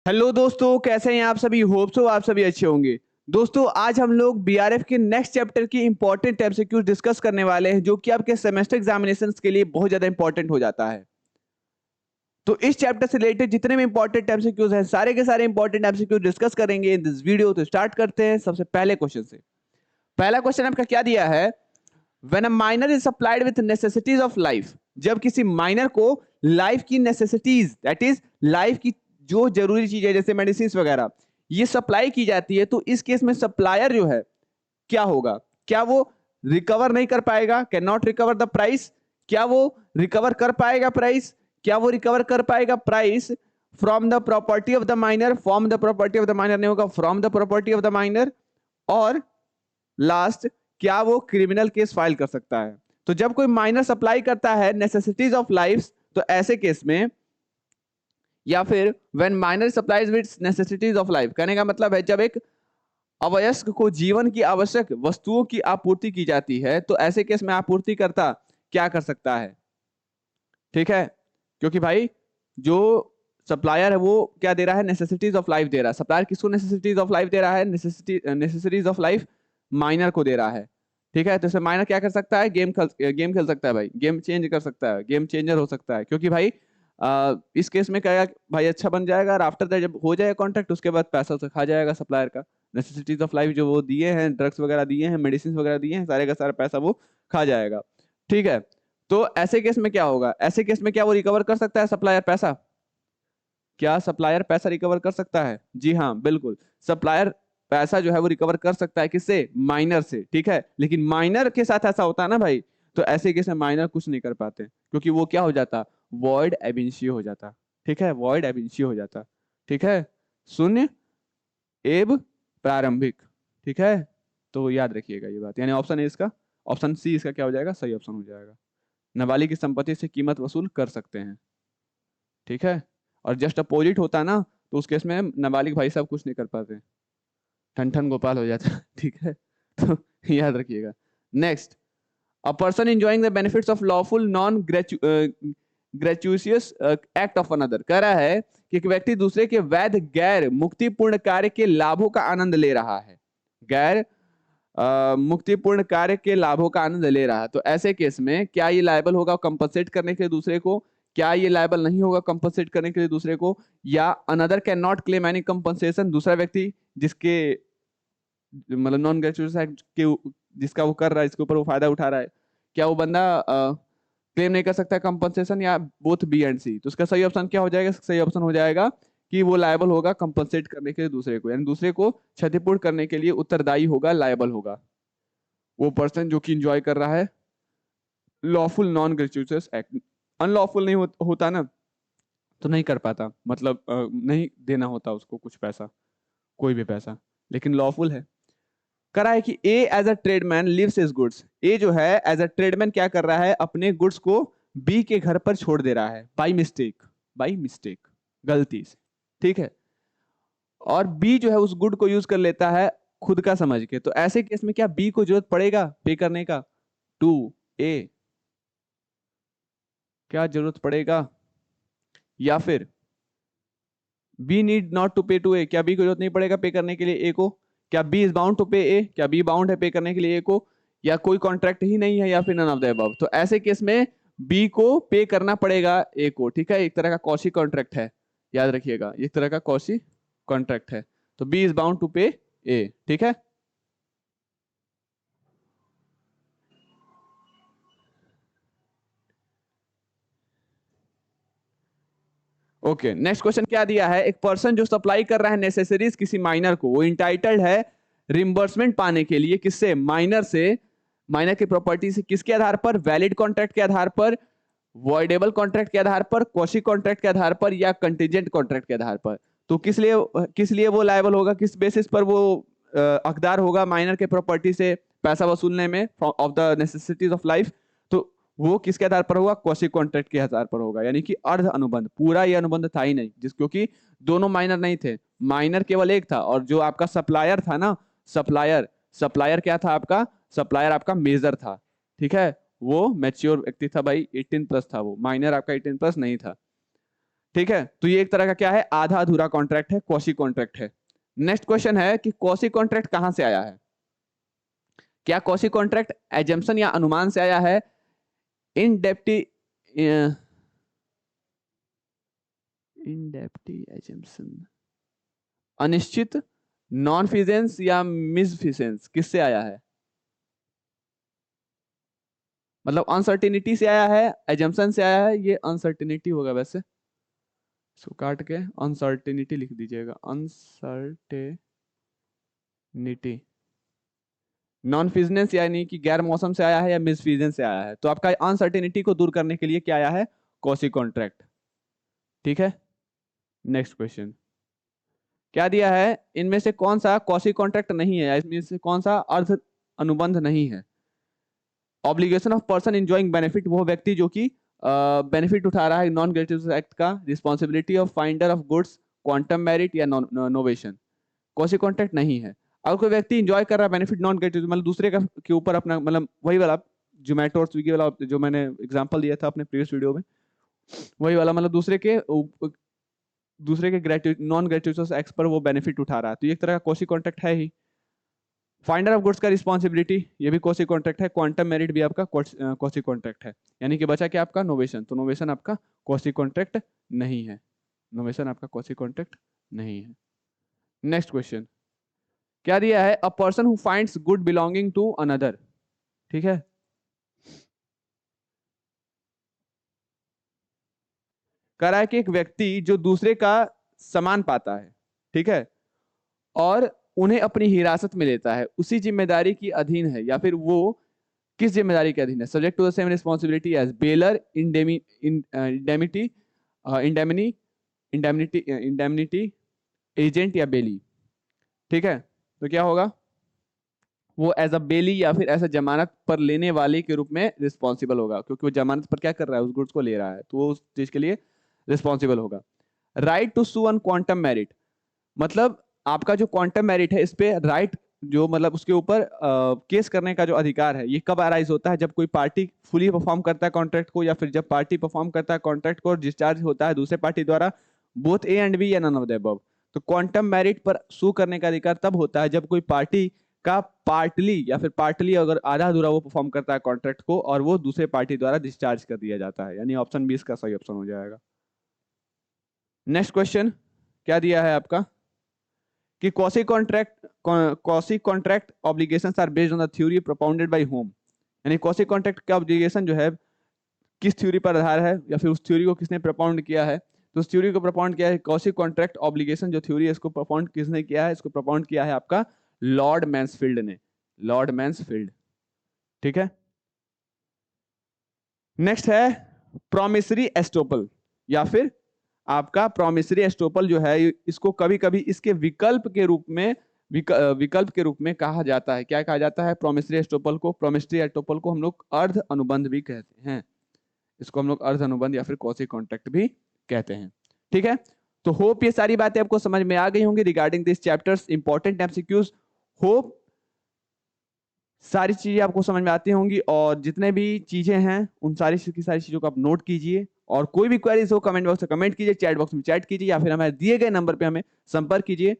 Hello दोस्तों, कैसे हैं आप सभी। होप सो आप सभी अच्छे होंगे। दोस्तों, आज हम लोग बीआरएफ के नेक्स्ट चैप्टर की इंपॉर्टेंट एमसीक्यूज डिस्कस करने वाले हैं, जो कि आपके सेमेस्टर एग्जामिनेशंस के लिए बहुत ज्यादा इंपॉर्टेंट हो जाता है। तो इस चैप्टर से रिलेटेड जितने भी इंपॉर्टेंट एमसीक्यूज हैं, सारे के सारे इंपॉर्टेंट एमसीक्यूज डिस्कस करेंगे इन दिस वीडियो। तो स्टार्ट करते हैं सबसे पहले क्वेश्चन से। पहला क्वेश्चन आपका क्या दिया है। When a minor is supplied with necessities of life, जब किसी माइनर को लाइफ की नेसेसिटीज, दैट इज लाइफ की जो जरूरी चीजें जैसे मेडिसिन वगैरह, ये सप्लाई की जाती है, तो इस केस में सप्लायर जो है क्या होगा। क्या वो रिकवर नहीं कर पाएगा, can not recover the price. क्या वो रिकवर कर पाएगा प्राइस, क्या वो रिकवर कर पाएगा price from the property of the minor. From the property of the minor नहीं होगा, from the property of the minor. और लास्ट, क्या वो क्रिमिनल केस फाइल कर सकता है। तो जब कोई माइनर सप्लाई करता है नेसेसिटीज ऑफ लाइफ, तो ऐसे केस में, या फिर when minor supplies with necessities of life, कहने का मतलब है जब एक अवयस्क को जीवन की आवश्यक वस्तुओं की आपूर्ति की जाती है, तो ऐसे केस में आपूर्तिकर्ता क्या कर सकता है। ठीक है, क्योंकि भाई जो सप्लायर है वो क्या दे रहा है, नेसेसिटीज ऑफ लाइफ दे रहा है। सप्लायर किसको नेसेसिटीज ऑफ लाइफ दे रहा है, नेसेसिटीज ऑफ लाइफ माइनर को दे रहा है। ठीक है, तो इसमें माइनर क्या कर सकता है, गेम खेल सकता है भाई, गेम चेंज कर सकता है, गेम चेंजर हो सकता है। क्योंकि भाई इस केस में क्या भाई, अच्छा बन जाएगा, और आफ्टर दैट जब हो जाएगा कॉन्ट्रैक्ट, उसके बाद पैसा उसे खा जाएगा सप्लायर का। नेसेसिटीज ऑफ लाइफ जो वो दिए हैं, ड्रग्स वगैरह दिए हैं, मेडिसिन वगैरह दिए हैं, सारे का सारा पैसा वो खा जाएगा। ठीक है, तो ऐसे केस में क्या होगा, ऐसे केस में क्या वो रिकवर कर सकता है सप्लायर पैसा। क्या सप्लायर पैसा रिकवर कर सकता है? जी हाँ, बिल्कुल। सप्लायर पैसा जो है वो रिकवर कर सकता है, किससे, माइनर से। ठीक है, लेकिन माइनर के साथ ऐसा होता है ना भाई, तो ऐसे केस में माइनर कुछ नहीं कर पाते, क्योंकि वो क्या हो जाता, वॉइड एबिनिशियो हो जाता। ठीक है, वॉइड एबिनिशियो हो जाता। ठीक है, शून्य एब प्रारंभिक। ठीक है, तो याद रखिएगा ये बात, यानी ऑप्शन है इसका, ऑप्शन सी इसका क्या हो जाएगा, सही ऑप्शन हो जाएगा। नाबालिग की संपत्ति से कीमत वसूल कर सकते हैं। ठीक है, और जस्ट अपोजिट होता ना, तो उस केस में नाबालिग भाई साहब कुछ नहीं कर पाते, ठन ठन गोपाल हो जाता। ठीक है, तो याद रखिएगा। Next, a person enjoying the benefits of lawful non gratuitous act of another, कह रहा है कि एक व्यक्ति दूसरे के वैध गैर मुक्तिपूर्ण कार्य के लाभों का आनंद ले रहा है। गैर मुक्तिपूर्ण कार्य के लाभों का आनंद ले रहा है, तो ऐसे केस में क्या ये लायबल होगा कंपनसेट करने के लिए दूसरे को, क्या ये लायबल नहीं होगा कंपनसेट करने के लिए दूसरे को। या another can not claim any compensation, दूसरा व्यक्ति जिसके मतलब नॉन ग्रेचुइट एक्ट के जिसका वो कर रहा है, इसके ऊपर वो फायदा उठा रहा है, क्या वो बंदा क्लेम नहीं कर सकता कंपनसेशन, या बोथ बी एंड सी। तो उसका सही ऑप्शन क्या हो जाएगा, सही ऑप्शन हो जाएगा कि वो लायबल होगा कंपनसेट करने के लिए दूसरे को, यानी दूसरे को क्षतिपूर्ण करने के लिए उत्तरदायी होगा, लायबल होगा वो पर्सन जो कि इंजॉय कर रहा है लॉफुल नॉन ग्रेचुइटस एक्ट। अनलॉफुल नहीं होता ना, तो नहीं कर पाता, मतलब नहीं देना होता उसको कुछ पैसा, कोई भी पैसा। लेकिन लॉफुल है। करा है कि A as a tradesman leaves his goods, A जो है एज अ ट्रेडमैन क्या कर रहा है, अपने गुड्स को बी के घर पर छोड़ दे रहा है, बाई मिस्टेक, बाई मिस्टेक, गलती से। ठीक है, और बी जो है उस गुड को यूज कर लेता है खुद का समझ के, तो ऐसे केस में क्या बी को जरूरत पड़ेगा पे करने का टू ए, क्या जरूरत पड़ेगा। या फिर बी नीड नॉट टू पे टू ए, क्या बी को जरूरत नहीं पड़ेगा पे करने के लिए ए को। क्या बी इज बाउंड टू पे ए, क्या बी बाउंड है पे करने के लिए ए को, या कोई कॉन्ट्रैक्ट ही नहीं है, या फिर नन ऑफ द अबव। तो ऐसे केस में बी को पे करना पड़ेगा ए को। ठीक है, एक तरह का कौशी कॉन्ट्रैक्ट है, याद रखिएगा, एक तरह का कौशी कॉन्ट्रैक्ट है। तो बी इज बाउंड टू पे ए। ठीक है, ओके। नेक्स्ट क्वेश्चन क्या दिया है, एक पर्सन जो सप्लाई कर रहा है नेसेसरीज किसी माइनर को, वो इंटाइटल्ड है रिम्बर्समेंट पाने के लिए, किससे, माइनर से। माइनर की प्रॉपर्टी से किसके आधार पर, वैलिड कॉन्ट्रैक्ट के आधार पर, वॉइडेबल कॉन्ट्रैक्ट के आधार पर, कौशी कॉन्ट्रैक्ट के आधार पर, या कंटीजेंट कॉन्ट्रैक्ट के आधार पर। तो किस लिए वो लायबल होगा, किस बेसिस पर वो हकदार होगा माइनर के प्रॉपर्टी से पैसा वसूलने में of the necessities of life. तो वो किसके आधार पर होगा, कौशिक कॉन्ट्रैक्ट के आधार पर होगा, यानी कि अर्ध अनुबंध, पूरा ये अनुबंध था ही नहीं, जिस क्योंकि दोनों माइनर नहीं थे, माइनर केवल एक था, और जो आपका सप्लायर था ना, सप्लायर सप्लायर क्या था आपका, सप्लायर आपका मेजर था। ठीक है, वो मैच्योर व्यक्ति था भाई, 18 प्लस था, वो माइनर आपका 18 प्लस नहीं था। ठीक है, तो ये एक तरह का क्या है, आधा अधूरा कॉन्ट्रैक्ट है, क्वासी कॉन्ट्रैक्ट है। नेक्स्ट क्वेश्चन है कि क्वासी कॉन्ट्रैक्ट कहां से आया है? क्या क्वासी कॉन्ट्रैक्ट एजम्पशन या अनुमान से आया है? इनडेप्टी इनडेप्टी एजम्पशन, अनिश्चित, नॉन फिजेंस या मिसफिजेंस, किससे आया है? मतलब अनसर्टिनिटी से आया है, एजम्पशन से आया है? ये अनसर्टिनिटी होगा वैसे, इसको काट के अनसर्टिनिटी लिख दीजिएगा, अनसर्टेनिटी। नॉन फिजनेस यानी कि गैर मौसम से आया है या मिसफिजेंस से आया है? तो आपका अनसर्टेनिटी को दूर करने के लिए क्या आया है? Quasi contract. ठीक है, नेक्स्ट क्वेश्चन क्या दिया है? इनमें से कौन सा क्वासी कॉन्ट्रैक्ट नहीं है, इसमें से कौन सा अर्ध अनुबंध नहीं है? Obligation of person enjoying benefit, वो व्यक्ति जो कि बेनिफिट उठा रहा है नॉन ग्रेचुइटस एक्ट का। Responsibility of finder of goods, quantum merit या नोवेशन, क्वासी कॉन्ट्रैक्ट नहीं है। अगर कोई व्यक्ति इंजॉय कर रहा है बेनिफिट नॉन ग्रेचुइटस, मतलब दूसरे का के ऊपर अपना, मतलब वही वाला जोमेटो और स्विगी वाला जो मैंने एग्जांपल दिया था अपने प्रीवियस वीडियो में, वही वाला, मतलब दूसरे के ग्रेचुइट नॉन ग्रेचुइटस एक्ट पर वो बेनिफिट उठा रहा है, तो ये एक तरह का क्वासी कॉन्ट्रैक्ट है ही। फाइंडर ऑफ गुड्स का रिस्पॉन्सिबिलिटी, ये भी क्वासी कॉन्ट्रैक्ट है। क्वांटम मेरिट भी आपका क्वासी कॉन्ट्रैक्ट है। यानी कि बचा क्या आपका? नोवेशन। तो नोवेशन आपका क्वासी कॉन्ट्रैक्ट नहीं है, नोवेशन आपका क्वासी कॉन्ट्रैक्ट नहीं है। नेक्स्ट क्वेश्चन क्या दिया है? A person who finds good belonging to another, ठीक है, कह रहा है कि एक व्यक्ति जो दूसरे का सामान पाता है, ठीक है, और उन्हें अपनी हिरासत में लेता है, उसी जिम्मेदारी की अधीन है, या फिर वो किस जिम्मेदारी के अधीन है? Subject to the same responsibility as bailor, indemnity, indemnity, indemnity agent या बेली। ठीक है, तो क्या होगा? वो एज अ बेली या फिर ऐसा जमानत पर लेने वाले के रूप में रिस्पॉन्सिबल होगा, क्योंकि वो जमानत पर क्या कर रहा है? उस गुड्स को ले रहा है, तो वो उस चीज के लिए रिस्पॉन्सिबल होगा। Right to sue on quantum meruit, मतलब आपका जो क्वांटम मेरिट है इस पे राइट, जो मतलब उसके ऊपर केस करने का जो अधिकार है, ये कब अराइज होता है? जब कोई पार्टी फुली परफॉर्म करता है कॉन्ट्रैक्ट को, या फिर जब पार्टी परफॉर्म करता है कॉन्ट्रैक्ट को और डिस्चार्ज होता है दूसरे पार्टी द्वारा, बोथ ए एंड बी या नन ऑफ द अबव। तो क्वांटम मेरिट पर सू करने का अधिकार तब होता है जब कोई पार्टी का पार्टली या फिर पार्टली अगर आधा अधूरा वो परफॉर्म करता है कॉन्ट्रैक्ट को और वो दूसरे पार्टी द्वारा डिस्चार्ज कर दिया जाता है, यानी ऑप्शन 20 का सही ऑप्शन हो जाएगा। नेक्स्ट क्वेश्चन क्या दिया है आपका? कि quasi contract obligations are based on the theory propounded by home, यानी क्वासी कॉन्ट्रैक्ट का ऑब्लिगेशन जो है किस थ्योरी पर आधार है, या फिर उस थ्योरी को किसने प्रोपाउंड किया है? तो उस थ्योरी को प्रोपाउंड किया है, क्वासी कॉन्ट्रैक्ट ऑब्लिगेशन जो थ्योरी है इसको प्रोपाउंड किसने किया है? इसको प्रोपाउंड किया है आपका लॉर्ड मैन्सफील्ड ने, लॉर्ड मैन्सफील्ड। ठीक है, नेक्स्ट है प्रोमिसरी एस्टोपल, या फिर आपका प्रोमिसरी एस्टोपल जो है, इसको कभी कभी इसके विकल्प के रूप में विकल्प के रूप में कहा जाता है। क्या कहा जाता है? प्रोमिसरी एस्टोपल को, प्रोमिसरी एस्टोपल को हम लोग अर्ध अनुबंध भी कहते हैं, इसको हम लोग अर्ध अनुबंध या फिर क्वासी कॉन्ट्रैक्ट भी कहते हैं। ठीक है, तो होप ये सारी बातें आपको समझ में आ गई होंगी regarding this chapters important MCQs. Hope सारी चीजें आपको समझ में आती होंगी, और जितने भी चीजें हैं उन सारी की सारी चीजों को आप नोट कीजिए, और कोई भी क्वेरीज हो कमेंट बॉक्स में कमेंट कीजिए, चैट बॉक्स में चैट कीजिए, या फिर हमारे दिए गए नंबर पे हमें संपर्क कीजिए।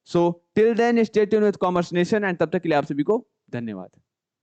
So till then stay tuned with Commerce Nation, एंड तब तक के लिए आप सभी को धन्यवाद।